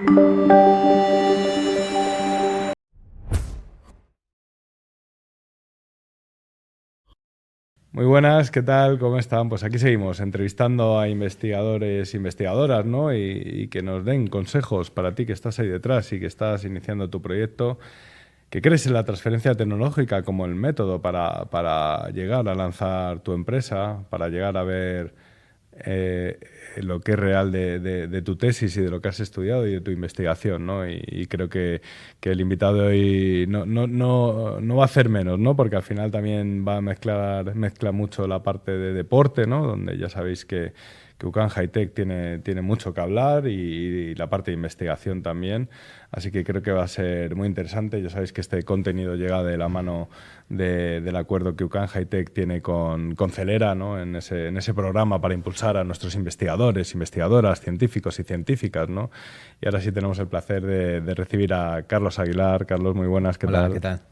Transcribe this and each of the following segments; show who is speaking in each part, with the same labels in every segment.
Speaker 1: Muy buenas, ¿qué tal? ¿Cómo están? Pues aquí seguimos entrevistando a investigadores e investigadoras, ¿no? Y que nos den consejos para ti que estás ahí detrás y que estás iniciando tu proyecto, que crees en la transferencia tecnológica como el método para llegar a lanzar tu empresa, para llegar a ver eh, lo que es real de tu tesis y de lo que has estudiado y de tu investigación, ¿no? Y creo que el invitado de hoy no va a hacer menos, ¿no? Porque al final también va a mezcla mucho la parte de deporte, ¿no? Donde ya sabéis que UCAN High Tech tiene mucho que hablar y la parte de investigación también. Así que creo que va a ser muy interesante. Ya sabéis que este contenido llega de la mano del acuerdo que UCAN High Tech tiene con Celera, ¿no? En ese programa para impulsar a nuestros investigadores, investigadoras, científicos y científicas, ¿no? Y ahora sí tenemos el placer de recibir a Carlos Aguilar. Carlos, muy buenas, ¿qué
Speaker 2: Hola,
Speaker 1: tal?
Speaker 2: ¿qué tal?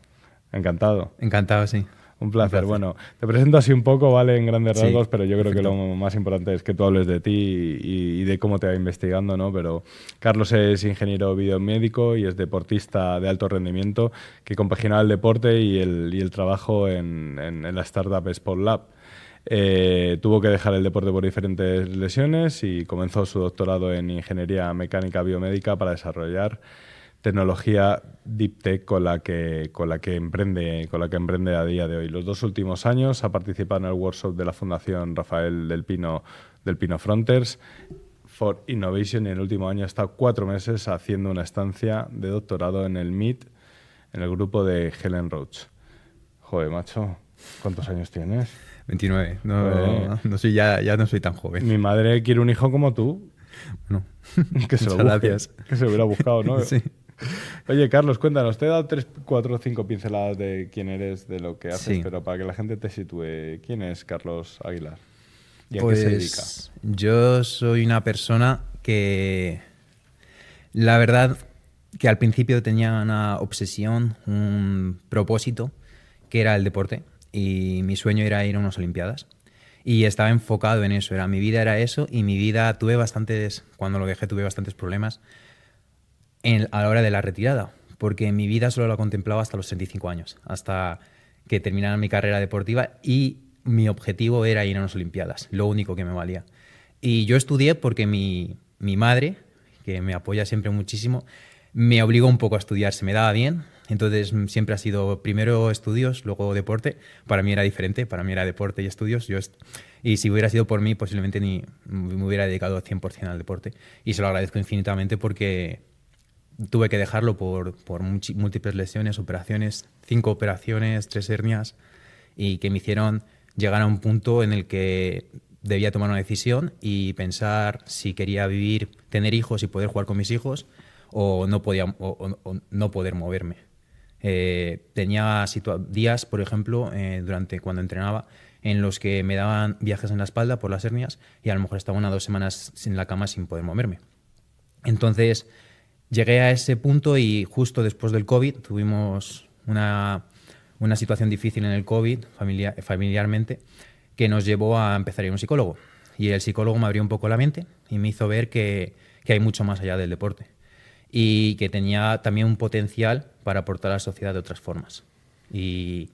Speaker 1: Encantado.
Speaker 2: Encantado, sí.
Speaker 1: Un
Speaker 2: Un
Speaker 1: placer.
Speaker 2: placer.
Speaker 1: Bueno, te presento así un poco, ¿vale? En grandes
Speaker 2: Sí,
Speaker 1: rasgos, pero yo creo que lo
Speaker 2: perfecto.
Speaker 1: más importante es que tú hables de ti y de cómo te va investigando, ¿no? Pero Carlos es ingeniero biomédico y es deportista de alto rendimiento que compagina el deporte y el trabajo en la startup Sport Lab. Tuvo que dejar el deporte por diferentes lesiones y comenzó su doctorado en ingeniería mecánica biomédica para desarrollar tecnología deep tech con la que emprende a día de hoy. Los 2 últimos años ha participado en el workshop de la Fundación Rafael del Pino Frontiers for Innovation y en el último año ha estado 4 meses haciendo una estancia de doctorado en el MIT, en el grupo de Helen Roach. Joder, macho, ¿cuántos años tienes?
Speaker 2: 29.
Speaker 1: Joder,
Speaker 2: No soy ya no soy tan joven.
Speaker 1: mi madre quiere un hijo como tú,
Speaker 2: Bueno,
Speaker 1: que se lo
Speaker 2: muchas
Speaker 1: busque,
Speaker 2: gracias.
Speaker 1: que se lo hubiera buscado, ¿no?
Speaker 2: Sí.
Speaker 1: Oye, Carlos, cuéntanos, te he dado 3, 4, 5 pinceladas de quién eres, de lo que haces,
Speaker 2: Sí.
Speaker 1: pero para que la gente te sitúe, ¿quién es Carlos Aguilar? ¿Y a qué se dedica?
Speaker 2: Pues yo soy una persona que, la verdad, que al principio tenía una obsesión, un propósito, que era el deporte. Y mi sueño era ir a unas Olimpiadas. Y estaba enfocado en eso, mi vida era eso, y mi vida cuando lo dejé tuve bastantes problemas a la hora de la retirada, porque mi vida solo la contemplaba hasta los 35 años, hasta que terminara mi carrera deportiva y mi objetivo era ir a unas Olimpiadas, lo único que me valía. Y yo estudié porque mi madre, que me apoya siempre muchísimo, me obligó un poco a estudiar, se me daba bien, entonces siempre ha sido primero estudios, luego deporte. Para mí era diferente, para mí era deporte y estudios. Y si hubiera sido por mí, posiblemente ni me hubiera dedicado 100% al deporte. Y se lo agradezco infinitamente porque tuve que dejarlo por múltiples lesiones, operaciones, 5 operaciones, 3 hernias, y que me hicieron llegar a un punto en el que debía tomar una decisión y pensar si quería vivir, tener hijos y poder jugar con mis hijos, o no podía o no poder moverme. Tenía días, por ejemplo, durante cuando entrenaba, en los que me daban viajes en la espalda por las hernias y a lo mejor estaba 2 semanas en la cama sin poder moverme. Entonces llegué a ese punto y justo después del COVID tuvimos una situación difícil en el COVID familiarmente, que nos llevó a empezar a ir a un psicólogo. Y el psicólogo me abrió un poco la mente y me hizo ver que hay mucho más allá del deporte y que tenía también un potencial para aportar a la sociedad de otras formas. Y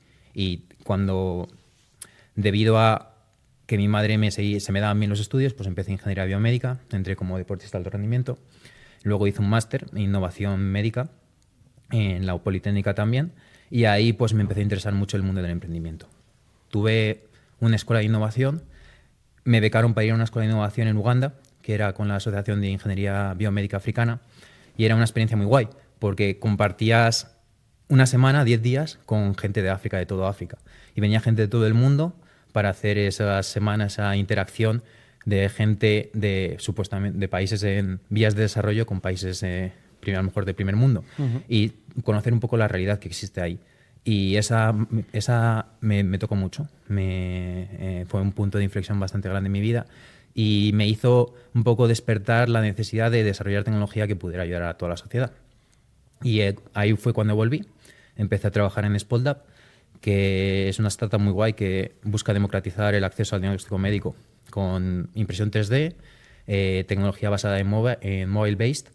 Speaker 2: cuando, debido a que mi madre se me daban bien los estudios, pues empecé ingeniería biomédica, entré como deportista de alto rendimiento, luego hice un máster en innovación médica en la Politécnica también, y ahí pues me empecé a interesar mucho el mundo del emprendimiento. Tuve una escuela de innovación, me becaron para ir a una escuela de innovación en Uganda, que era con la Asociación de Ingeniería Biomédica Africana, y era una experiencia muy guay, porque compartías una semana, 10 días, con gente de África, de todo África. Y venía gente de todo el mundo para hacer esas semanas, esa interacción de gente supuestamente de países en vías de desarrollo con países a lo mejor de primer mundo.
Speaker 1: Ujú.
Speaker 2: Y conocer un poco la realidad que existe ahí. Y esa me tocó mucho. Fue un punto de inflexión bastante grande en mi vida y me hizo un poco despertar la necesidad de desarrollar tecnología que pudiera ayudar a toda la sociedad. Y ahí fue cuando volví. Empecé a trabajar en SpotLab, que es una startup muy guay que busca democratizar el acceso al diagnóstico médico con impresión 3D, tecnología basada en mobile based,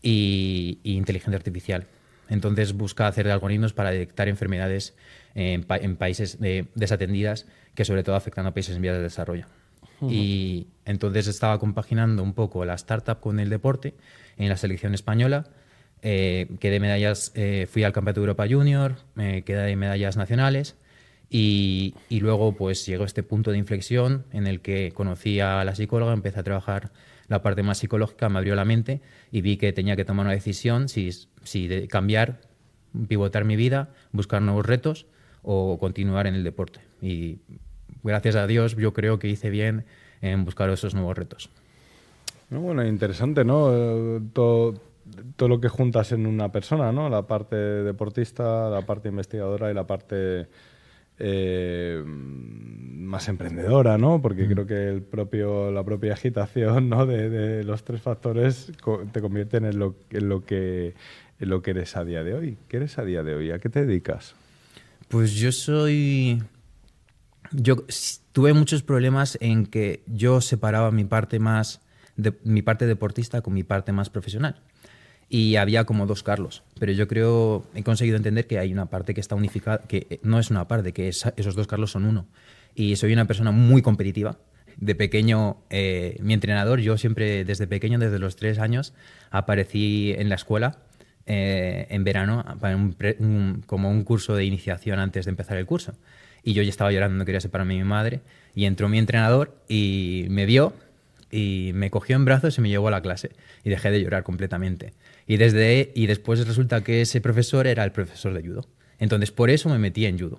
Speaker 2: y inteligencia artificial. Entonces busca hacer algoritmos para detectar enfermedades en países desatendidas que sobre todo afectan a países en vías de desarrollo. Y entonces estaba compaginando un poco la startup con el deporte en la selección española. Quedé medallas, fui al Campeonato de Europa Junior, quedé medallas nacionales y luego pues llegó este punto de inflexión en el que conocí a la psicóloga, empecé a trabajar la parte más psicológica, me abrió la mente y vi que tenía que tomar una decisión si de cambiar, pivotar mi vida, buscar nuevos retos o continuar en el deporte. Y gracias a Dios yo creo que hice bien en buscar esos nuevos retos.
Speaker 1: Bueno, interesante, ¿no? Todo lo que juntas en una persona, ¿no? La parte deportista, la parte investigadora y la parte más emprendedora, ¿no? Porque creo que la propia agitación, ¿no? de los tres factores te convierten en lo que eres a día de hoy. ¿Qué eres a día de hoy? ¿A qué te dedicas?
Speaker 2: Pues tuve muchos problemas en que yo separaba mi parte mi parte deportista con mi parte más profesional. Y había como dos Carlos, pero yo he conseguido entender que hay una parte que está unificada, que no es una parte, que esos dos Carlos son uno. Y soy una persona muy competitiva. De pequeño, mi entrenador, yo siempre desde pequeño, desde los 3 años, aparecí en la escuela en verano para como un curso de iniciación antes de empezar el curso. Y yo ya estaba llorando, no quería separarme de mi madre. Y entró mi entrenador y me vio y me cogió en brazos y me llevó a la clase. Y dejé de llorar completamente. Y después resulta que ese profesor era el profesor de judo. Entonces, por eso me metí en judo.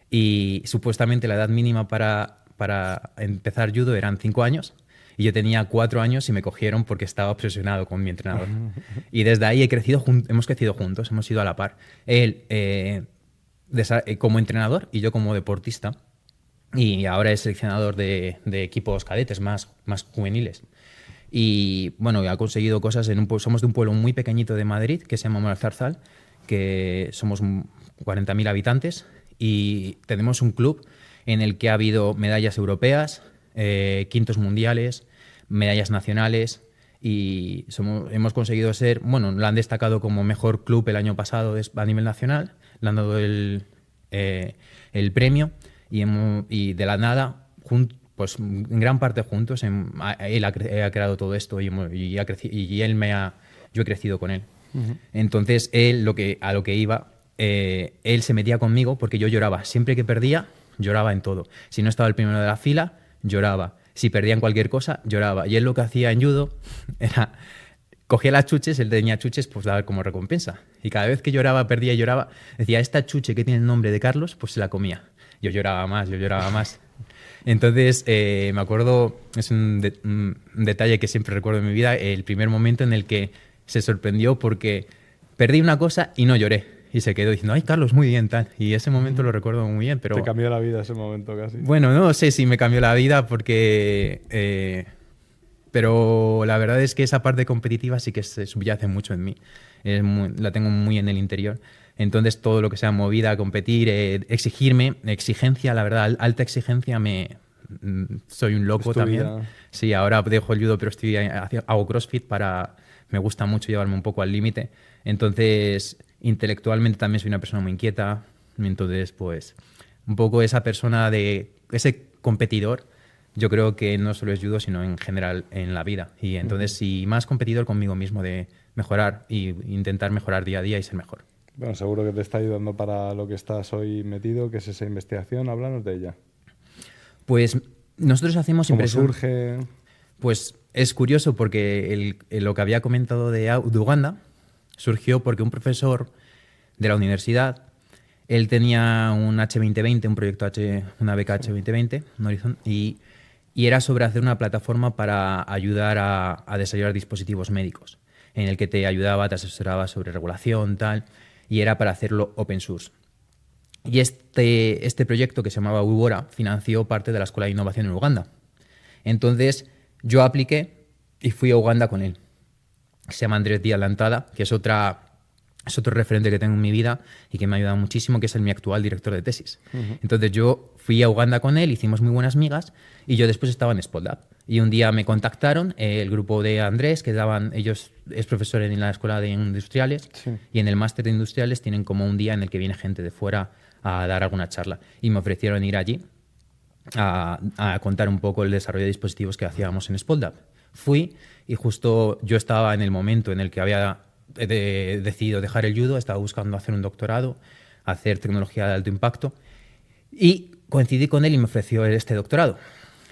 Speaker 2: Y supuestamente la edad mínima para empezar judo eran 5 años. Y yo tenía 4 años y me cogieron porque estaba obsesionado con mi entrenador. Y desde ahí hemos crecido juntos, hemos ido a la par. Él como entrenador y yo como deportista. Y ahora es seleccionador de equipos cadetes más juveniles. Y bueno, ha conseguido cosas somos de un pueblo muy pequeñito de Madrid que se llama Molzarzal, que somos 40.000 habitantes y tenemos un club en el que ha habido medallas europeas, quintos mundiales, medallas nacionales y hemos conseguido ser, bueno, lo han destacado como mejor club el año pasado a nivel nacional, le han dado el premio y de la nada, pues en gran parte juntos, él ha creado todo esto y yo he crecido con él. Entonces, a lo que iba, él se metía conmigo porque yo lloraba. Siempre que perdía, lloraba en todo. Si no estaba el primero de la fila, lloraba. Si perdía en cualquier cosa, lloraba. Y él lo que hacía en judo era, cogía las chuches, él tenía chuches, pues daba como recompensa. Y cada vez que lloraba, perdía y lloraba, decía, esta chuche que tiene el nombre de Carlos, pues se la comía. Yo lloraba más. Entonces, me acuerdo, es un detalle que siempre recuerdo en mi vida, el primer momento en el que se sorprendió porque perdí una cosa y no lloré. Y se quedó diciendo, ay, Carlos, muy bien, tal. Y ese momento lo recuerdo muy bien, pero...
Speaker 1: Te cambió la vida ese momento casi.
Speaker 2: Bueno, no sé si me cambió la vida porque... pero la verdad es que esa parte competitiva sí que se subyace mucho en mí. La tengo muy en el interior. Entonces, todo lo que sea movida, competir, exigencia, la verdad, alta exigencia, soy un loco también. Vida. Sí, ahora dejo el judo, pero hago CrossFit me gusta mucho llevarme un poco al límite. Entonces, intelectualmente también soy una persona muy inquieta. Entonces, pues, un poco esa persona ese competidor, yo creo que no solo es judo, sino en general en la vida. Y entonces, sí, más competidor conmigo mismo de mejorar e intentar mejorar día a día y ser mejor.
Speaker 1: Bueno, seguro que te está ayudando para lo que estás hoy metido, que es esa investigación. Háblanos de ella.
Speaker 2: Pues nosotros hacemos
Speaker 1: impresión. ¿Cómo surge?
Speaker 2: Pues es curioso porque lo que había comentado de Uganda surgió porque un profesor de la universidad, él tenía un H2020, un proyecto una beca H2020, un Horizon, y era sobre hacer una plataforma para ayudar a desarrollar dispositivos médicos, en el que te ayudaba, te asesoraba sobre regulación, tal, y era para hacerlo open source. Y este proyecto, que se llamaba Ubora, financió parte de la Escuela de Innovación en Uganda. Entonces, yo apliqué y fui a Uganda con él. Se llama Andrés Díaz Lantada, que es otra es otro referente que tengo en mi vida y que me ha ayudado muchísimo, que es mi actual director de tesis. Entonces yo fui a Uganda con él, hicimos muy buenas migas y yo después estaba en SpotLab. Y un día me contactaron el grupo de Andrés, que ellos es profesor en la Escuela de Industriales,
Speaker 1: Sí.
Speaker 2: y en el máster de Industriales tienen como un día en el que viene gente de fuera a dar alguna charla. Y me ofrecieron ir allí a contar un poco el desarrollo de dispositivos que hacíamos en SpotLab. Fui y justo yo estaba en el momento en el que había decidido dejar el judo, estaba buscando hacer un doctorado, hacer tecnología de alto impacto, y coincidí con él y me ofreció este doctorado.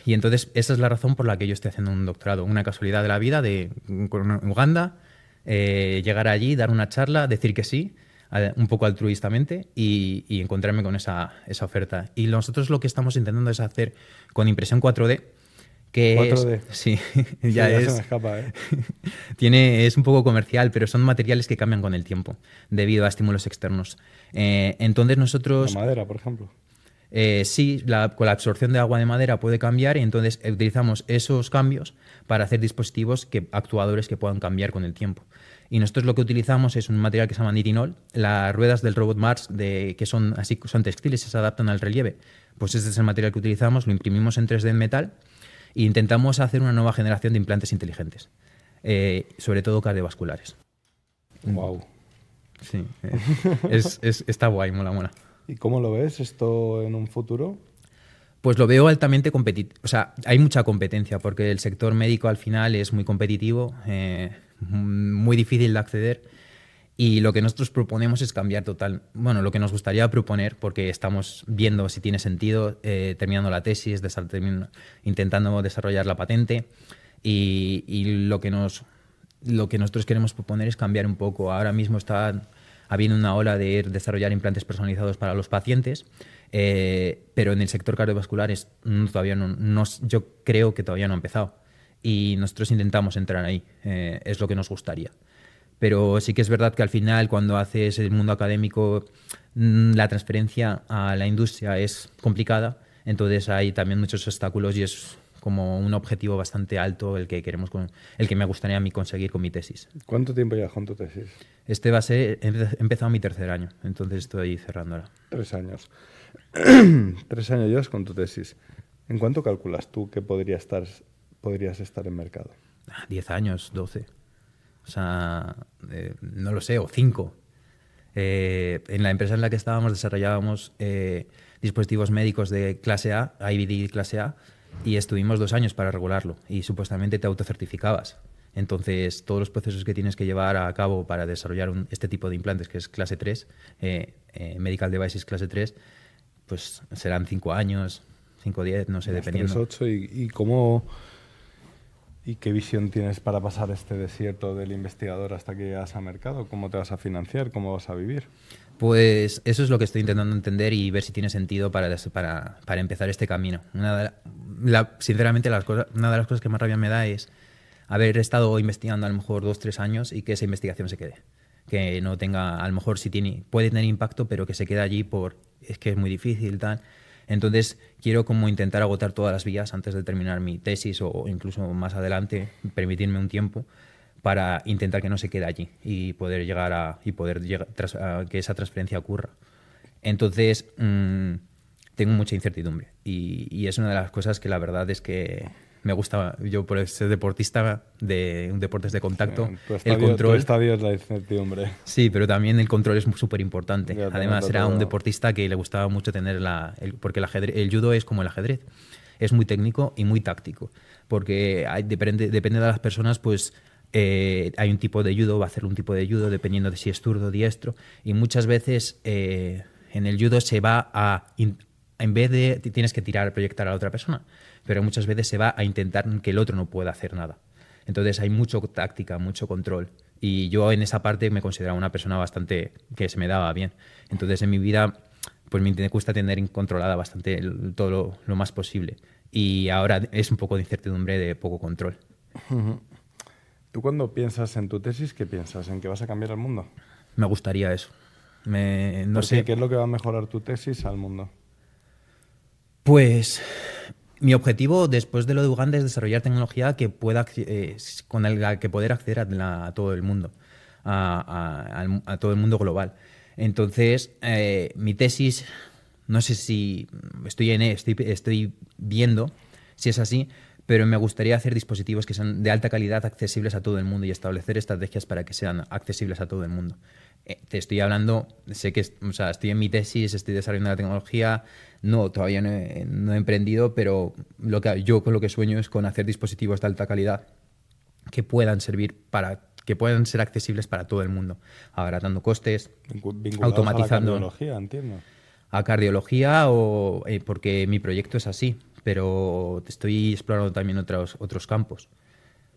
Speaker 2: Y entonces esa es la razón por la que yo estoy haciendo un doctorado, una casualidad de la vida de con Uganda, llegar allí, dar una charla, decir que sí, un poco altruistamente, y encontrarme con esa oferta. Y nosotros lo que estamos intentando es hacer con impresión 4D, que
Speaker 1: 4D.
Speaker 2: sí,
Speaker 1: Sí,
Speaker 2: ya
Speaker 1: se
Speaker 2: es,
Speaker 1: me escapa, ¿eh?
Speaker 2: es un poco comercial, pero son materiales que cambian con el tiempo debido a estímulos externos. Entonces
Speaker 1: La
Speaker 2: nosotros,
Speaker 1: madera, por ejemplo.
Speaker 2: sí, con la absorción de agua de madera puede cambiar, y entonces utilizamos esos cambios para hacer dispositivos actuadores que puedan cambiar con el tiempo. Y nosotros lo que utilizamos es un material que se llama nitinol. Las ruedas del robot Mars, que son textiles y se adaptan al relieve, pues ese es el material que utilizamos, lo imprimimos en 3D en metal e intentamos hacer una nueva generación de implantes inteligentes, sobre todo cardiovasculares.
Speaker 1: Wow.
Speaker 2: Sí, está guay, mola.
Speaker 1: ¿Y cómo lo ves esto en un futuro?
Speaker 2: Pues lo veo altamente competitivo. O sea, hay mucha competencia porque el sector médico al final es muy competitivo, muy difícil de acceder. Y lo que nosotros proponemos es cambiar bueno, lo que nos gustaría proponer, porque estamos viendo si tiene sentido, terminando la tesis, intentando desarrollar la patente, y lo que nosotros queremos proponer es cambiar un poco. Ahora mismo está habiendo una ola de desarrollar implantes personalizados para los pacientes, pero en el sector cardiovascular todavía yo creo que todavía no ha empezado. Y nosotros intentamos entrar ahí, es lo que nos gustaría. Pero sí que es verdad que al final, cuando haces el mundo académico, la transferencia a la industria es complicada, entonces hay también muchos obstáculos y es como un objetivo bastante alto el que me gustaría a mí conseguir con mi tesis.
Speaker 1: ¿Cuánto tiempo llevas con tu tesis?
Speaker 2: He empezado mi tercer año, entonces estoy cerrando ahora.
Speaker 1: 3 años. 3 años llevas con tu tesis. ¿En cuánto calculas tú que podrías estar en mercado?
Speaker 2: 10 años, 12. O sea, no lo sé, o 5. En la empresa en la que estábamos desarrollábamos dispositivos médicos de clase A, IVD clase A, y estuvimos 2 años para regularlo y supuestamente te autocertificabas. Entonces, todos los procesos que tienes que llevar a cabo para desarrollar este tipo de implantes, que es clase 3, Medical Devices clase 3, pues serán 5 años, 5 o 10, no sé, dependiendo.
Speaker 1: 3, 8, ¿y qué visión tienes para pasar este desierto del investigador hasta que llegas a mercado? ¿Cómo te vas a financiar? ¿Cómo vas a vivir?
Speaker 2: Pues eso es lo que estoy intentando entender y ver si tiene sentido para empezar este camino. Sinceramente, una de las cosas que más rabia me da es haber estado investigando a lo mejor 2 o 3 años y que esa investigación se quede. Que no tenga, a lo mejor puede tener impacto, pero que se quede allí es que es muy difícil, tal. Entonces quiero como intentar agotar todas las vías antes de terminar mi tesis o incluso más adelante, permitirme un tiempo para intentar que no se quede allí y poder llegar a que esa transferencia ocurra. Entonces tengo mucha incertidumbre y es una de las cosas que la verdad es que me gusta. Yo por ser deportista de un deportes de contacto,
Speaker 1: tu estadio es la incertidumbre.
Speaker 2: Sí, pero también el control es súper importante.
Speaker 1: Ya,
Speaker 2: Además, era un deportista que le gustaba mucho tener porque el judo es como el ajedrez. Es muy técnico y muy táctico. Porque depende de las personas, pues hay un tipo de judo, va a hacer un tipo de judo dependiendo de si es zurdo o diestro. Y muchas veces en el judo se va en vez de tienes que proyectar a la otra persona, pero muchas veces se va a intentar que el otro no pueda hacer nada. Entonces hay mucha táctica, mucho control. Y yo en esa parte me consideraba una persona bastante que se me daba bien. Entonces en mi vida pues me gusta tener controlada bastante todo lo más posible. Y ahora es un poco de incertidumbre, de poco control.
Speaker 1: ¿Tú cuando piensas en tu tesis, qué piensas? ¿En que vas a cambiar el mundo?
Speaker 2: Me gustaría eso. No sé.
Speaker 1: ¿Qué es lo que va a mejorar tu tesis al mundo?
Speaker 2: Pues mi objetivo después de lo de Uganda es desarrollar tecnología con la que poder acceder a todo el mundo. a todo el mundo global. Entonces, mi tesis, no sé si estoy viendo si es así, pero me gustaría hacer dispositivos que sean de alta calidad, accesibles a todo el mundo y establecer estrategias para que sean accesibles a todo el mundo. Te estoy hablando, sé que estoy en mi tesis, estoy desarrollando la tecnología, todavía no he emprendido, pero yo con lo que sueño es con hacer dispositivos de alta calidad que puedan que puedan ser accesibles para todo el mundo, abaratando costes,
Speaker 1: Vinculados
Speaker 2: automatizando.
Speaker 1: a la cardiología, entiendo.
Speaker 2: A cardiología porque mi proyecto es así, pero estoy explorando también otros campos.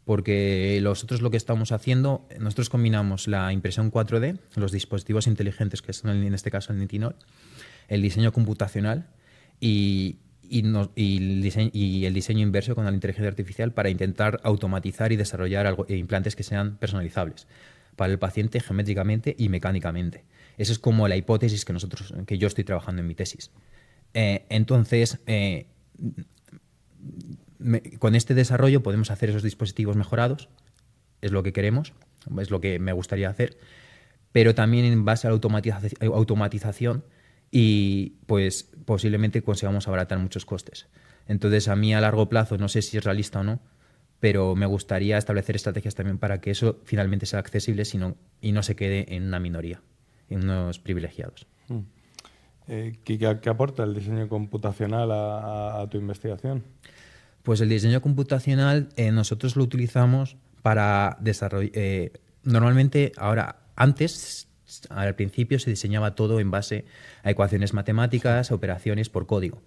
Speaker 2: Porque nosotros lo que estamos haciendo, nosotros combinamos la impresión 4D, los dispositivos inteligentes, que son en este caso el nitinol, el diseño computacional y el diseño inverso con la inteligencia artificial para intentar automatizar y desarrollar implantes que sean personalizables para el paciente geométricamente y mecánicamente. Esa es como la hipótesis que yo estoy trabajando en mi tesis. Entonces, con este desarrollo podemos hacer esos dispositivos mejorados, es lo que queremos, es lo que me gustaría hacer, pero también en base a la automatización y pues posiblemente consigamos abaratar muchos costes. Entonces, a mí a largo plazo, no sé si es realista o no, pero me gustaría establecer estrategias también para que eso finalmente sea accesible y no se quede en una minoría, en unos privilegiados.
Speaker 1: ¿Qué aporta el diseño computacional a tu investigación?
Speaker 2: Pues el diseño computacional nosotros lo utilizamos para desarrollar. Normalmente, antes, al principio, se diseñaba todo en base a ecuaciones matemáticas, operaciones por código.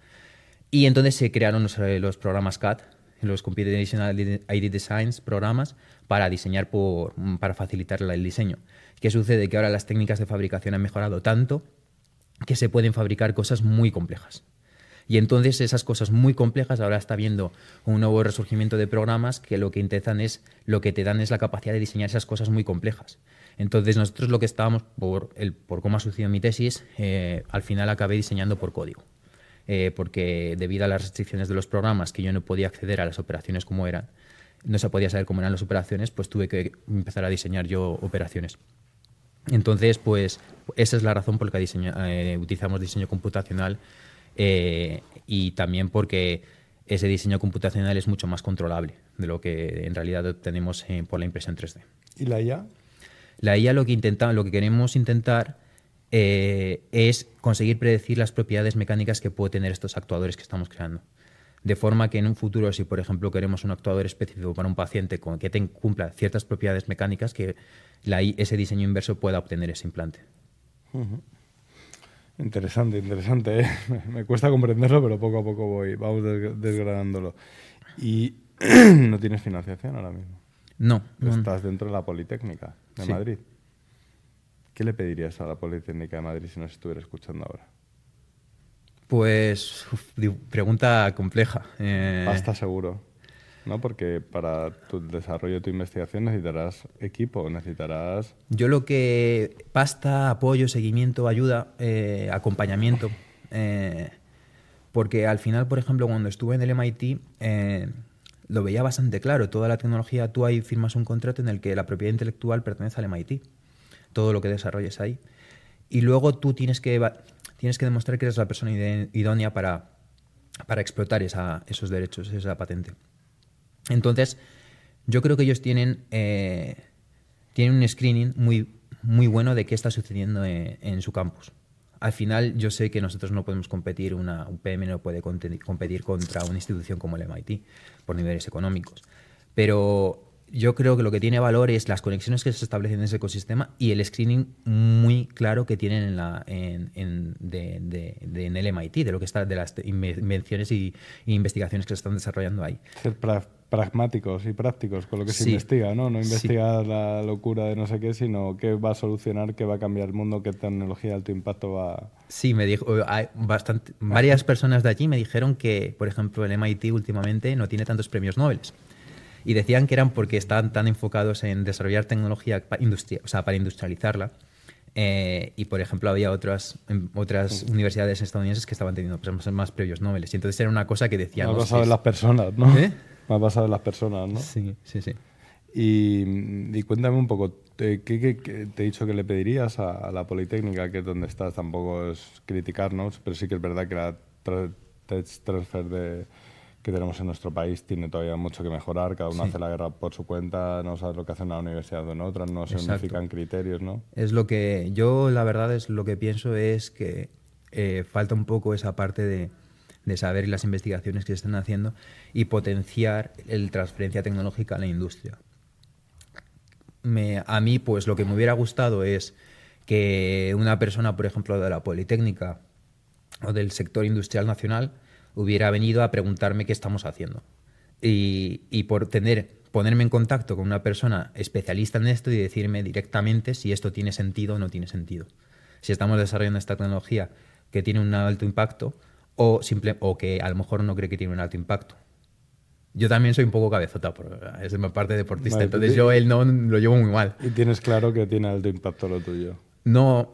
Speaker 2: Y entonces se crearon los programas CAD, los Computational ID Designs, programas para diseñar para facilitar el diseño. ¿Qué sucede? Que ahora las técnicas de fabricación han mejorado tanto que se pueden fabricar cosas muy complejas. Y entonces esas cosas muy complejas, ahora está habiendo un nuevo resurgimiento de programas que lo que te dan es la capacidad de diseñar esas cosas muy complejas. Entonces nosotros lo que estábamos, por cómo ha sucedido en mi tesis, al final acabé diseñando por código. Porque debido a las restricciones de los programas, que yo no podía acceder a las operaciones como eran, no se podía saber cómo eran las operaciones, pues tuve que empezar a diseñar yo operaciones. Entonces, pues esa es la razón por la que utilizamos diseño computacional y también porque ese diseño computacional es mucho más controlable de lo que en realidad obtenemos por la impresión 3D.
Speaker 1: ¿Y la IA?
Speaker 2: La IA lo que queremos intentar es conseguir predecir las propiedades mecánicas que pueden tener estos actuadores que estamos creando. De forma que en un futuro, si por ejemplo queremos un actuador específico para un paciente que cumpla ciertas propiedades mecánicas, que ese diseño inverso pueda obtener ese implante.
Speaker 1: Uh-huh. Interesante. Me cuesta comprenderlo, pero poco a poco vamos desgranándolo. ¿Y no tienes financiación ahora mismo?
Speaker 2: No.
Speaker 1: Estás dentro de la Politécnica de
Speaker 2: Sí.
Speaker 1: Madrid. ¿Qué le pedirías a la Politécnica de Madrid si nos estuviera escuchando ahora?
Speaker 2: Pues, pregunta compleja.
Speaker 1: Pasta seguro, ¿no? Porque para tu desarrollo de tu investigación necesitarás equipo, necesitarás...
Speaker 2: Pasta, apoyo, seguimiento, ayuda, acompañamiento. Porque al final, por ejemplo, cuando estuve en el MIT, lo veía bastante claro. Toda la tecnología, tú ahí firmas un contrato en el que la propiedad intelectual pertenece al MIT. Todo lo que desarrolles ahí. Y luego tú tienes que demostrar que eres la persona idónea para explotar esos derechos, esa patente. Entonces, yo creo que ellos tienen un screening muy, muy bueno de qué está sucediendo en su campus. Al final, yo sé que nosotros no podemos competir, un PM no puede competir contra una institución como el MIT por niveles económicos. Pero yo creo que lo que tiene valor es las conexiones que se establecen en ese ecosistema y el screening muy claro que tienen en el MIT, de las invenciones y investigaciones que se están desarrollando ahí.
Speaker 1: Ser pragmáticos y prácticos con lo que se
Speaker 2: Sí.
Speaker 1: investiga, ¿no? No investigar
Speaker 2: Sí.
Speaker 1: la locura de no sé qué, sino qué va a solucionar, qué va a cambiar el mundo, qué tecnología de alto impacto va...
Speaker 2: Sí, me dijo, varias personas de allí me dijeron que, por ejemplo, el MIT últimamente no tiene tantos premios Nobel. Y decían que eran porque estaban tan enfocados en desarrollar tecnología para industrializarla. Y, por ejemplo, había otras universidades estadounidenses que estaban teniendo más premios Nobel. Y entonces era una cosa que decían...
Speaker 1: Me ha basado en las personas, ¿no?
Speaker 2: ¿Eh?
Speaker 1: Me ha basado en las personas, ¿no?
Speaker 2: Sí.
Speaker 1: Y cuéntame un poco, ¿qué te he dicho que le pedirías a la Politécnica, que es donde estás? Tampoco es criticarnos, pero sí que es verdad que la tech transfer que tenemos en nuestro país tiene todavía mucho que mejorar. Cada uno
Speaker 2: Sí,
Speaker 1: hace la guerra por su cuenta, no sabes lo que hace una universidad o en otra, no se
Speaker 2: exacto.
Speaker 1: unifican criterios, ¿no?
Speaker 2: Es lo que yo, la verdad, es lo que pienso es que falta un poco esa parte de saber las investigaciones que se están haciendo y potenciar la transferencia tecnológica a la industria. A mí, pues lo que me hubiera gustado es que una persona, por ejemplo, de la Politécnica o del sector industrial nacional hubiera venido a preguntarme qué estamos haciendo. Y ponerme en contacto con una persona especialista en esto y decirme directamente si esto tiene sentido o no tiene sentido. Si estamos desarrollando esta tecnología que tiene un alto impacto o que a lo mejor no cree que tiene un alto impacto. Yo también soy un poco cabezota, es mi parte deportista,
Speaker 1: Vale,
Speaker 2: entonces yo él no lo llevo muy mal.
Speaker 1: y tienes claro que tiene alto impacto lo tuyo.
Speaker 2: No,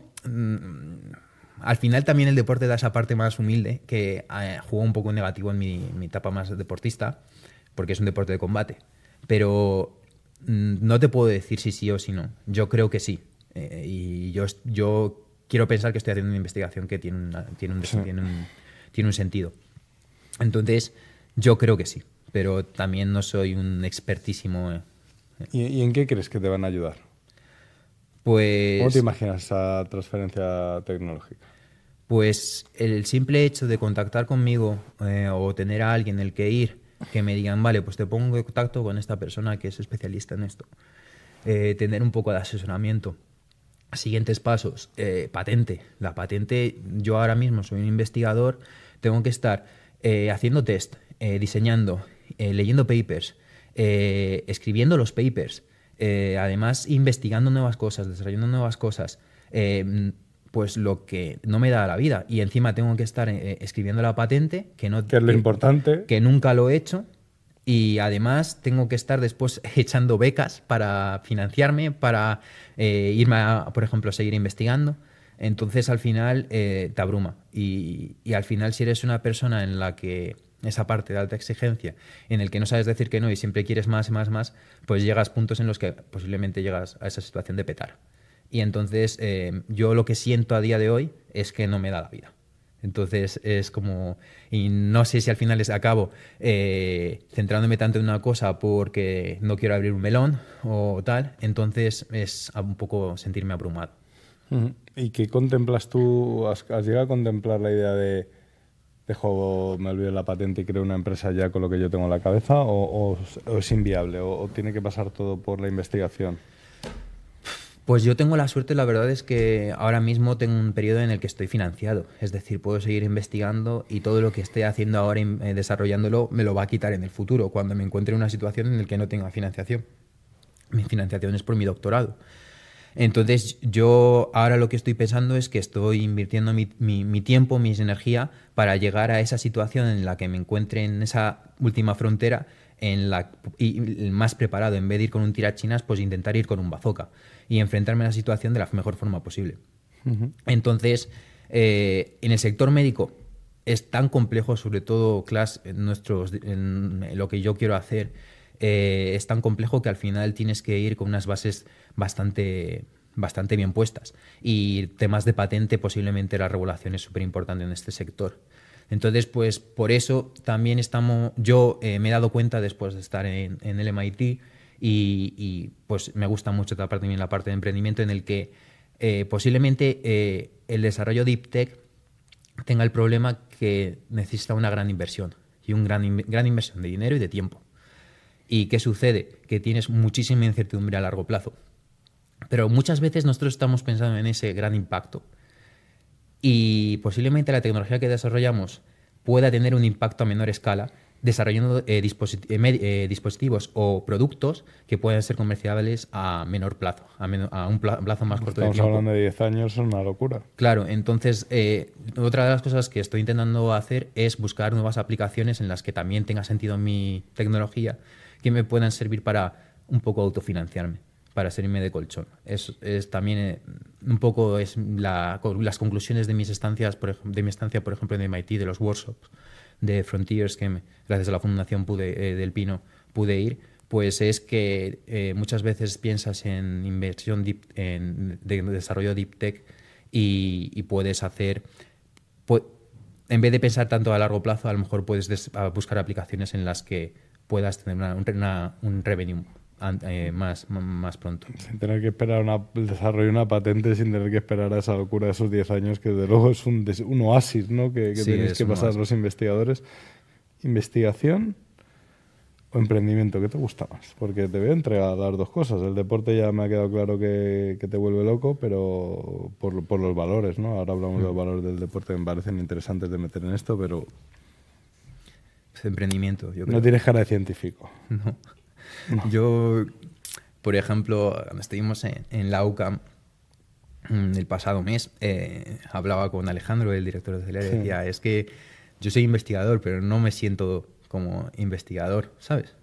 Speaker 2: al final también el deporte da esa parte más humilde que jugó un poco negativo en mi etapa más deportista, porque es un deporte de combate. Pero no te puedo decir si sí o si no. Yo creo que sí. Y yo quiero pensar que estoy haciendo una investigación que
Speaker 1: Sí.
Speaker 2: tiene un sentido. Entonces, yo creo que sí, pero también no soy un expertísimo.
Speaker 1: ¿Y en qué crees que te van a ayudar? ¿Cómo te
Speaker 2: Pues,
Speaker 1: imaginas esa transferencia tecnológica?
Speaker 2: pues el simple hecho de contactar conmigo o tener a alguien el que ir, que me digan, vale, pues te pongo en contacto con esta persona que es especialista en esto. Tener un poco de asesoramiento. Siguientes pasos, patente. La patente, yo ahora mismo soy un investigador, tengo que estar haciendo test, diseñando, leyendo papers, escribiendo los papers, además investigando nuevas cosas, desarrollando nuevas cosas, pues lo que no me da la vida. Y encima tengo que estar escribiendo la patente,
Speaker 1: ¿Qué es lo importante?
Speaker 2: que nunca lo he hecho. Y además tengo que estar después echando becas para financiarme, para irme a, por ejemplo, seguir investigando. Entonces al final te abruma. Y al final si eres una persona en la que esa parte de alta exigencia, en el que no sabes decir que no y siempre quieres más y más, más, pues llegas a puntos en los que posiblemente llegas a esa situación de petar. Y entonces yo lo que siento a día de hoy es que no me da la vida. Entonces es como, y no sé si al final acabo centrándome tanto en una cosa porque no quiero abrir un melón o tal, entonces es un poco sentirme abrumado.
Speaker 1: Ujú. ¿Y qué contemplas tú? ¿Has llegado a contemplar la idea de dejo, me olvido la patente y creo una empresa ya con lo que yo tengo en la cabeza? ¿O es inviable? ¿O tiene que pasar todo por la investigación?
Speaker 2: Pues yo tengo la suerte, la verdad es que ahora mismo tengo un periodo en el que estoy financiado, es decir, puedo seguir investigando y todo lo que esté haciendo ahora desarrollándolo me lo va a quitar en el futuro, cuando me encuentre en una situación en la que no tenga financiación. Mi financiación es por mi doctorado. Entonces, yo ahora lo que estoy pensando es que estoy invirtiendo mi tiempo, mis energía para llegar a esa situación en la que me encuentre en esa última frontera y más preparado. En vez de ir con un tirachinas, pues intentar ir con un bazooka y enfrentarme a la situación de la mejor forma posible.
Speaker 1: Ujú.
Speaker 2: Entonces, en el sector médico es tan complejo, sobre todo, Clas, en lo que yo quiero hacer, es tan complejo que al final tienes que ir con unas bases bastante bien puestas. Y temas de patente, posiblemente la regulación es súper importante en este sector. Entonces, pues por eso también yo me he dado cuenta después de estar en el MIT pues me gusta mucho también la parte de emprendimiento en el que posiblemente el desarrollo de Deep Tech tenga el problema que necesita una gran inversión y una gran inversión de dinero y de tiempo. ¿Y qué sucede? Que tienes muchísima incertidumbre a largo plazo. Pero muchas veces nosotros estamos pensando en ese gran impacto y posiblemente la tecnología que desarrollamos pueda tener un impacto a menor escala desarrollando dispositivos o productos que puedan ser comerciables a menor plazo, a un plazo más corto de
Speaker 1: Estamos
Speaker 2: tiempo.
Speaker 1: hablando de 10 años, es una locura.
Speaker 2: Claro, entonces otra de las cosas que estoy intentando hacer es buscar nuevas aplicaciones en las que también tenga sentido mi tecnología que me puedan servir para un poco autofinanciarme, para servirme de colchón. Es también un poco las conclusiones de mis estancias, de mi estancia, por ejemplo, en MIT, de los workshops de Frontiers, gracias a la fundación del Pino pude ir, pues es que muchas veces piensas en inversión de desarrollo deep tech y puedes hacer, pu- en vez de pensar tanto a largo plazo, a lo mejor puedes buscar aplicaciones en las que puedas tener un revenue más pronto.
Speaker 1: Sin tener que esperar el desarrollo de una patente, sin tener que esperar a esa locura de esos 10 años, que desde luego es un oasis, ¿no? Que
Speaker 2: Sí,
Speaker 1: tenéis
Speaker 2: es
Speaker 1: que
Speaker 2: un
Speaker 1: pasar
Speaker 2: oasis.
Speaker 1: los investigadores. ¿Investigación o emprendimiento? ¿Qué te gusta más? Porque te veo entregar a las dos cosas. El deporte ya me ha quedado claro que te vuelve loco, pero por los valores, ¿no? Ahora hablamos de los valores del deporte que me parecen interesantes de meter en esto, pero
Speaker 2: Emprendimiento, yo
Speaker 1: no
Speaker 2: creo.
Speaker 1: tienes cara de científico.
Speaker 2: No. Yo, por ejemplo, cuando estuvimos en la UCAM el pasado mes, hablaba con Alejandro, el director de Celere, y
Speaker 1: Sí.
Speaker 2: decía, es que yo soy investigador, pero no me siento como investigador, ¿sabes?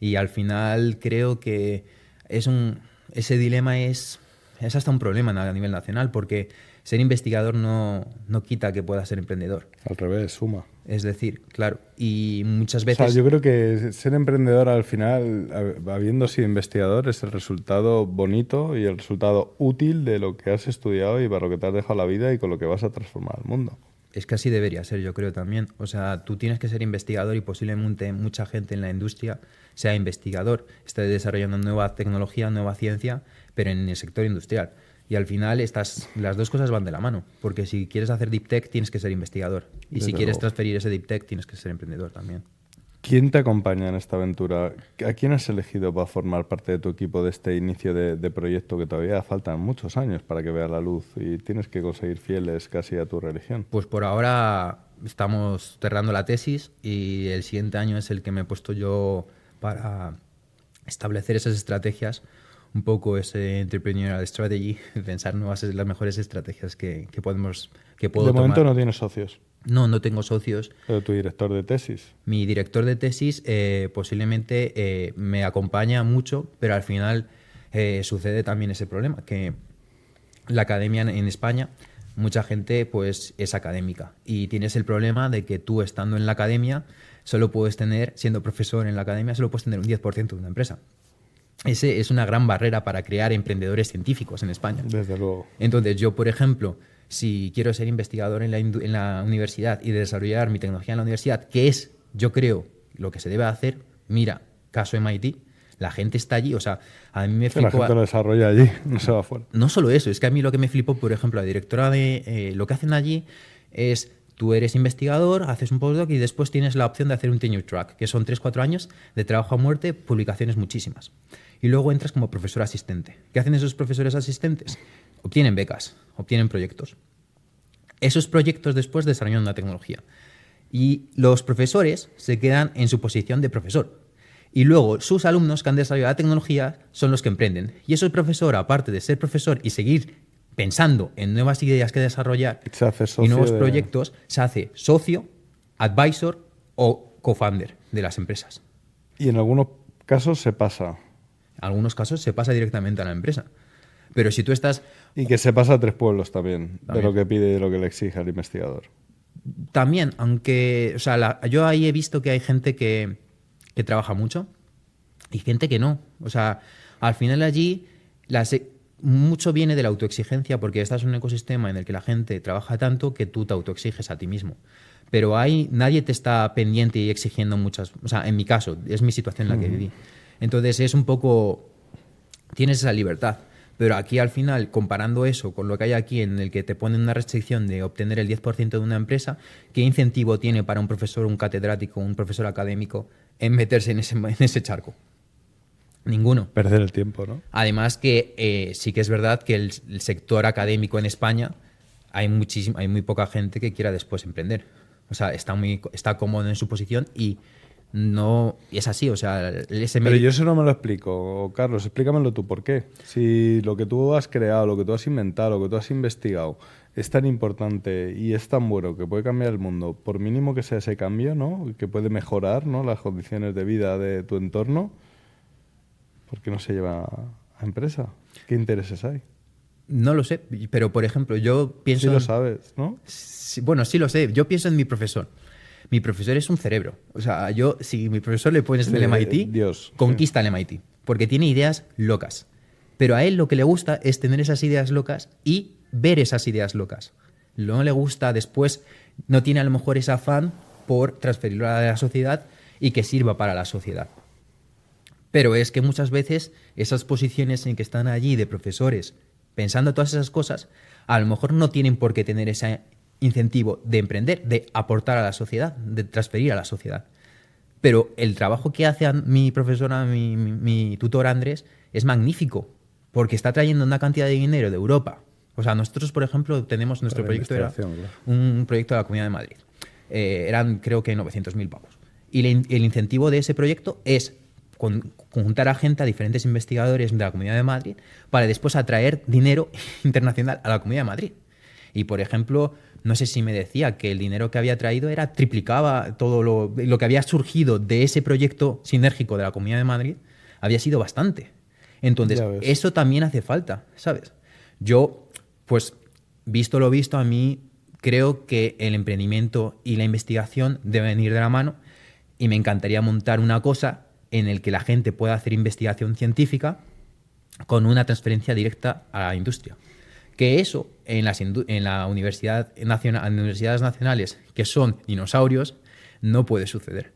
Speaker 2: Y al final creo que ese dilema es hasta un problema a nivel nacional, porque ser investigador no quita que puedas ser emprendedor.
Speaker 1: Al revés, suma.
Speaker 2: Es decir, claro, y muchas
Speaker 1: O sea,
Speaker 2: veces...
Speaker 1: yo creo que ser emprendedor al final, habiendo sido investigador, es el resultado bonito y el resultado útil de lo que has estudiado y para lo que te has dejado la vida y con lo que vas a transformar el mundo.
Speaker 2: Es que así debería ser, yo creo también. O sea, tú tienes que ser investigador y posiblemente mucha gente en la industria sea investigador, esté desarrollando nueva tecnología, nueva ciencia, pero en el sector industrial. Y al final las dos cosas van de la mano, porque si quieres hacer deep tech tienes que ser investigador. Y si
Speaker 1: Desde
Speaker 2: quieres
Speaker 1: luego.
Speaker 2: transferir ese deep tech tienes que ser emprendedor también.
Speaker 1: ¿Quién te acompaña en esta aventura? ¿A quién has elegido para formar parte de tu equipo de este inicio de proyecto que todavía faltan muchos años para que vea la luz y tienes que conseguir fieles casi a tu religión?
Speaker 2: Pues por ahora estamos cerrando la tesis y el siguiente año es el que me he puesto yo para establecer esas estrategias, un poco ese entrepreneurial strategy, pensar las mejores estrategias que puedo
Speaker 1: De momento
Speaker 2: tomar.
Speaker 1: no tienes socios,
Speaker 2: No tengo socios.
Speaker 1: pero tu director de tesis.
Speaker 2: Mi director de tesis posiblemente me acompaña mucho, pero al final sucede también ese problema, que la academia en España, mucha gente pues es académica y tienes el problema de que tú estando en la academia solo puedes tener, siendo profesor en la academia, solo puedes tener un 10% de una empresa. Ese es una gran barrera para crear emprendedores científicos en España.
Speaker 1: Desde luego.
Speaker 2: Entonces yo, por ejemplo, si quiero ser investigador en la universidad y desarrollar mi tecnología en la universidad, que es, yo creo, lo que se debe hacer, mira, caso MIT, la gente está allí, o sea, a mí me
Speaker 1: Que la
Speaker 2: flipó...
Speaker 1: gente lo desarrolla allí, no se va afuera.
Speaker 2: No solo eso, es que a mí lo que me flipó, por ejemplo, la directora de lo que hacen allí es, tú eres investigador, haces un postdoc y después tienes la opción de hacer un tenure track, que son 3-4 años de trabajo a muerte, publicaciones muchísimas. Y luego entras como profesor asistente. ¿Qué hacen esos profesores asistentes? Obtienen becas, obtienen proyectos. Esos proyectos después desarrollan una tecnología. Y los profesores se quedan en su posición de profesor. Y luego sus alumnos que han desarrollado la tecnología son los que emprenden. Y eso el profesor, aparte de ser profesor y seguir pensando en nuevas ideas que desarrollar
Speaker 1: Se hace
Speaker 2: y
Speaker 1: socio
Speaker 2: nuevos
Speaker 1: de-
Speaker 2: proyectos, se hace socio, advisor o co-founder de las empresas.
Speaker 1: Y en algunos casos se pasa.
Speaker 2: En algunos casos se pasa directamente a la empresa. Pero si tú estás...
Speaker 1: Y que se pasa a 3 pueblos también, de
Speaker 2: También.
Speaker 1: lo que pide y de lo que le exige al investigador.
Speaker 2: También, aunque... O sea, yo ahí he visto que hay gente que trabaja mucho y gente que no. O sea, al final allí mucho viene de la autoexigencia porque estás en un ecosistema en el que la gente trabaja tanto que tú te autoexiges a ti mismo. Pero nadie te está pendiente y exigiendo muchas... O sea, en mi caso, es mi situación en la que viví. Entonces es un poco... Tienes esa libertad. Pero aquí al final, comparando eso con lo que hay aquí, en el que te ponen una restricción de obtener el 10% de una empresa, ¿qué incentivo tiene para un profesor, un catedrático, un profesor académico en meterse en ese charco? Ninguno.
Speaker 1: Perder el tiempo, ¿no?
Speaker 2: Además que sí que es verdad que el sector académico en España hay muy poca gente que quiera después emprender. O sea, está cómodo en su posición y no es así. O sea,
Speaker 1: Pero yo eso no me lo explico. Carlos, explícamelo tú, ¿por qué? Si lo que tú has creado, lo que tú has inventado, lo que tú has investigado es tan importante y es tan bueno que puede cambiar el mundo, por mínimo que sea ese cambio, ¿no? Que puede mejorar, ¿no?, las condiciones de vida de tu entorno, ¿por qué no se lleva a empresa? ¿Qué intereses hay?
Speaker 2: No lo sé, pero por ejemplo, yo pienso...
Speaker 1: Sí lo sabes, ¿no?
Speaker 2: Bueno, sí lo sé. Yo pienso en mi profesor. Mi profesor es un cerebro. O sea, si mi profesor le pones
Speaker 1: Sí,
Speaker 2: el MIT,
Speaker 1: Dios,
Speaker 2: conquista el MIT. Porque tiene ideas locas. Pero a él lo que le gusta es tener esas ideas locas y ver esas ideas locas. No le gusta después, no tiene a lo mejor ese afán por transferirlo a la sociedad y que sirva para la sociedad. Pero es que muchas veces esas posiciones en que están allí de profesores pensando todas esas cosas, a lo mejor no tienen por qué tener ese incentivo de emprender, de aportar a la sociedad, de transferir a la sociedad. Pero el trabajo que hace mi profesora, mi tutor Andrés, es magnífico, porque está trayendo una cantidad de dinero de Europa. O sea, nosotros, por ejemplo, tenemos nuestro proyecto, era un proyecto de la Comunidad de Madrid. Eran, creo que, 900.000 pavos. Y el incentivo de ese proyecto es conjuntar a gente, a diferentes investigadores de la Comunidad de Madrid, para después atraer dinero internacional a la Comunidad de Madrid. Y, por ejemplo, no sé si me decía que el dinero que había traído triplicaba todo lo que había surgido de ese proyecto sinérgico de la Comunidad de Madrid, había sido bastante. Entonces, eso también hace falta, ¿sabes? Yo, pues, visto lo visto, a mí creo que el emprendimiento y la investigación deben ir de la mano y me encantaría montar una cosa en el que la gente pueda hacer investigación científica con una transferencia directa a la industria. Que eso, en las universidades nacionales, que son dinosaurios, no puede suceder.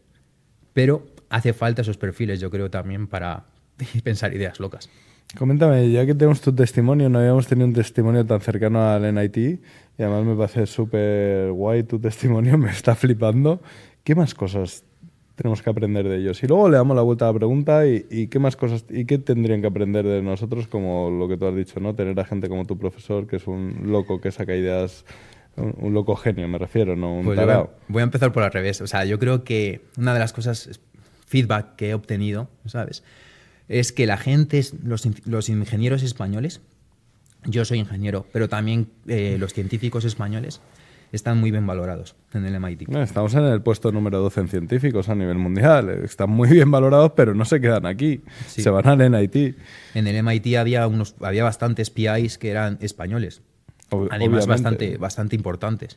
Speaker 2: Pero hace falta esos perfiles, yo creo, también para pensar ideas locas.
Speaker 1: Coméntame, ya que tenemos tu testimonio, no habíamos tenido un testimonio tan cercano al MIT, y además me parece súper guay tu testimonio, me está flipando. ¿Qué más cosas tenemos que aprender de ellos? Y luego le damos la vuelta a la pregunta y qué más cosas y qué tendrían que aprender de nosotros, como lo que tú has dicho, ¿no? Tener a gente como tu profesor, que es un loco que saca ideas, un loco genio, me refiero, no un tarao.
Speaker 2: Voy a empezar por al revés. O sea, yo creo que una de las cosas, feedback que he obtenido, ¿sabes?, es que la gente, los ingenieros españoles, yo soy ingeniero, pero también los científicos españoles están muy bien valorados en el MIT.
Speaker 1: Estamos en el puesto número 12 en científicos a nivel mundial. Están muy bien valorados, pero no se quedan aquí. Sí. Se van al MIT.
Speaker 2: En el MIT había bastantes PIs que eran españoles. Además, bastante importantes.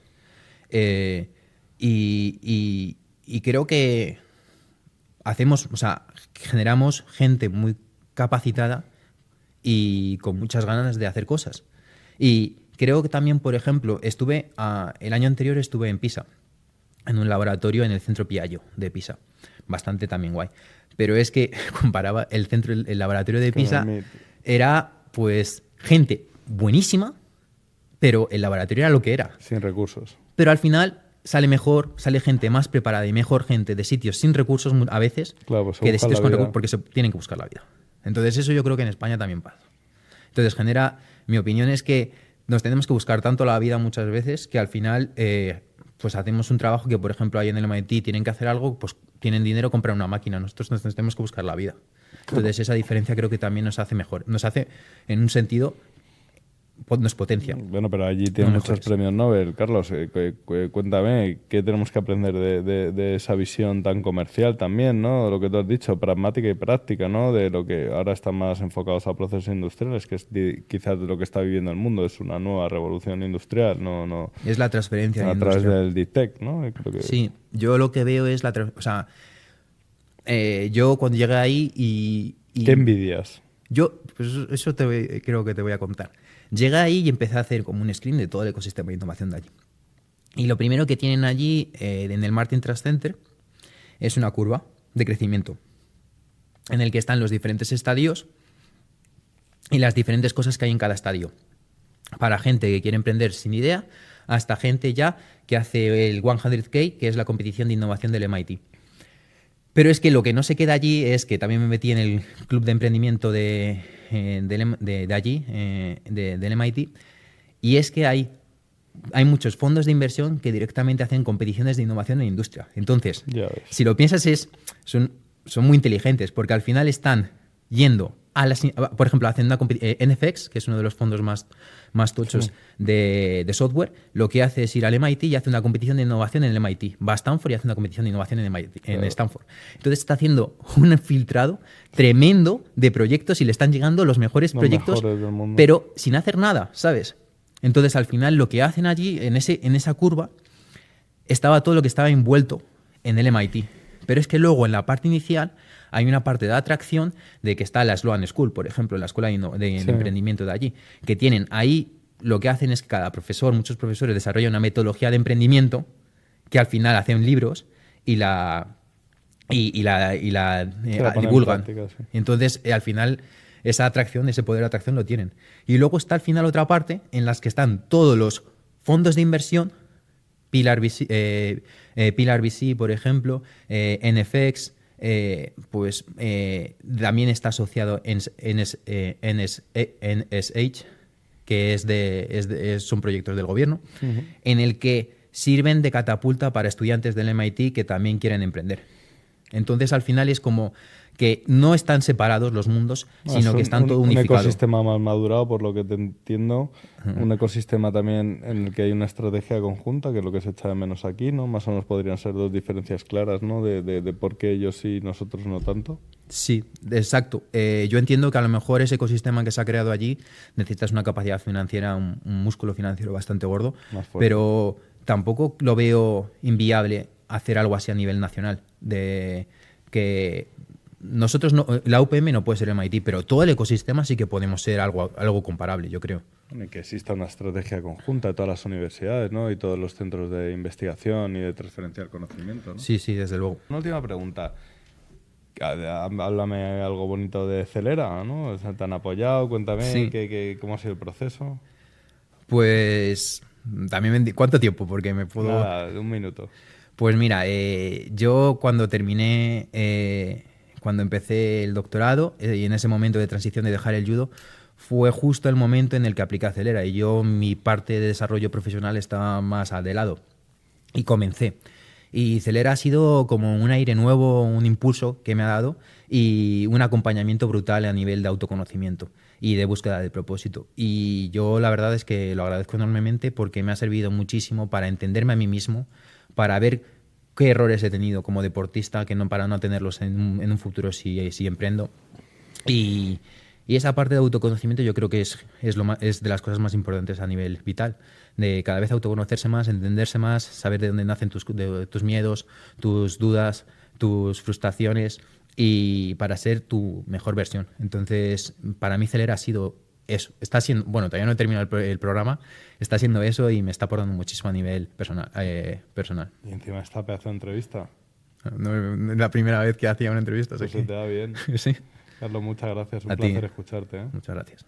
Speaker 2: Y creo que generamos gente muy capacitada y con muchas ganas de hacer cosas. Y creo que también, por ejemplo, el año anterior estuve en Pisa, en un laboratorio en el centro Piaggio de Pisa. Bastante también guay. Pero es que comparaba el laboratorio de Pisa, era pues gente buenísima, pero el laboratorio era lo que era.
Speaker 1: Sin recursos.
Speaker 2: Pero al final sale gente más preparada y mejor gente de sitios sin recursos a veces,
Speaker 1: claro, pues
Speaker 2: que de sitios con recursos, porque se tienen que buscar la vida. Entonces eso yo creo que en España también pasa. Entonces mi opinión es que nos tenemos que buscar tanto la vida muchas veces que al final pues hacemos un trabajo que, por ejemplo, ahí en el MIT tienen que hacer algo, pues tienen dinero, comprar una máquina. Nosotros nos tenemos que buscar la vida. Entonces esa diferencia creo que también nos hace mejor. Nos hace, en un sentido, nos potencia.
Speaker 1: Bueno, pero allí tienen muchos premios Nobel. Carlos, cuéntame, ¿qué tenemos que aprender de esa visión tan comercial también, ¿no? Lo que tú has dicho, pragmática y práctica, ¿no? De lo que ahora están más enfocados a procesos industriales, que es quizás lo que está viviendo el mundo, es una nueva revolución industrial, no
Speaker 2: es la transferencia
Speaker 1: a través del Deep Tech, ¿no? Creo que...
Speaker 2: Sí, yo lo que veo es yo cuando llegué ahí y
Speaker 1: ¿qué envidias?
Speaker 2: Yo, pues eso creo que te voy a contar. Llegué ahí y empecé a hacer como un screen de todo el ecosistema de innovación de allí. Y lo primero que tienen allí en el Martin Trust Center es una curva de crecimiento en el que están los diferentes estadios y las diferentes cosas que hay en cada estadio. Para gente que quiere emprender sin idea, hasta gente ya que hace el 100K, que es la competición de innovación del MIT. Pero es que lo que no se queda allí es que también me metí en el club de emprendimiento de allí, del MIT, y es que hay muchos fondos de inversión que directamente hacen competiciones de innovación en industria. Entonces, si lo piensas, son muy inteligentes, porque al final están yendo por ejemplo, hacen una NFX, que es uno de los fondos más tochos de software, lo que hace es ir al MIT y hace una competición de innovación en el MIT. Va a Stanford y hace una competición de innovación en Stanford. Entonces está haciendo un filtrado tremendo de proyectos y le están llegando los mejores proyectos, pero sin hacer nada, ¿sabes? Entonces al final lo que hacen allí, en esa curva, estaba todo lo que estaba envuelto en el MIT. Pero es que luego en la parte inicial hay una parte de atracción de que está la Sloan School, por ejemplo, la escuela de emprendimiento de allí, que tienen ahí, lo que hacen es que cada profesor, muchos profesores desarrollan una metodología de emprendimiento que al final hacen libros y la divulgan.
Speaker 1: Práctica, sí.
Speaker 2: Entonces, al final, esa atracción, ese poder de atracción lo tienen. Y luego está al final otra parte en las que están todos los fondos de inversión, Pilar VC, por ejemplo, NFX, también está asociado NSH, que son proyectos del gobierno, en el que sirven de catapulta para estudiantes del MIT que también quieren emprender. Entonces, al final es como que no están separados los mundos, sino que están todo unificado.
Speaker 1: Un ecosistema más madurado, por lo que te entiendo. Un ecosistema también en el que hay una estrategia conjunta, que es lo que se echa de menos aquí, ¿no? Más o menos podrían ser dos diferencias claras, ¿no? De por qué ellos sí y nosotros no tanto.
Speaker 2: Sí, exacto. Yo entiendo que a lo mejor ese ecosistema que se ha creado allí necesitas una capacidad financiera, un músculo financiero bastante gordo, pero tampoco lo veo inviable hacer algo así a nivel nacional. De que nosotros la UPM no puede ser MIT, pero todo el ecosistema sí que podemos ser algo comparable, yo creo.
Speaker 1: Y que exista una estrategia conjunta de todas las universidades, ¿no? Y todos los centros de investigación y de transferencia del conocimiento, ¿no?
Speaker 2: Sí, desde luego.
Speaker 1: Una última pregunta. Háblame algo bonito de Celera, ¿no? ¿Te han apoyado? Cuéntame cómo ha sido el proceso.
Speaker 2: Pues también ¿cuánto tiempo? Porque me puedo...
Speaker 1: Nada, un minuto.
Speaker 2: Pues mira, yo cuando terminé, cuando empecé el doctorado y en ese momento de transición de dejar el judo, fue justo el momento en el que apliqué a Celera y yo mi parte de desarrollo profesional estaba más de lado y comencé. Y Celera ha sido como un aire nuevo, un impulso que me ha dado y un acompañamiento brutal a nivel de autoconocimiento y de búsqueda de propósito. Y yo la verdad es que lo agradezco enormemente porque me ha servido muchísimo para entenderme a mí mismo, para ver qué errores he tenido como deportista, para no tenerlos en un futuro si emprendo. Y esa parte de autoconocimiento yo creo que es de las cosas más importantes a nivel vital, de cada vez autoconocerse más, entenderse más, saber de dónde nacen tus miedos, tus dudas, tus frustraciones y para ser tu mejor versión. Entonces, para mí Celera ha sido eso. Está siendo, bueno, todavía no he terminado el programa, está siendo eso y me está aportando muchísimo a nivel personal.
Speaker 1: Y encima esta pedazo de entrevista.
Speaker 2: No, es la primera vez que hacía una entrevista.
Speaker 1: Pues se te da bien.
Speaker 2: Sí.
Speaker 1: Carlos, muchas gracias. Un
Speaker 2: a
Speaker 1: placer
Speaker 2: ti.
Speaker 1: Escucharte.
Speaker 2: Muchas gracias.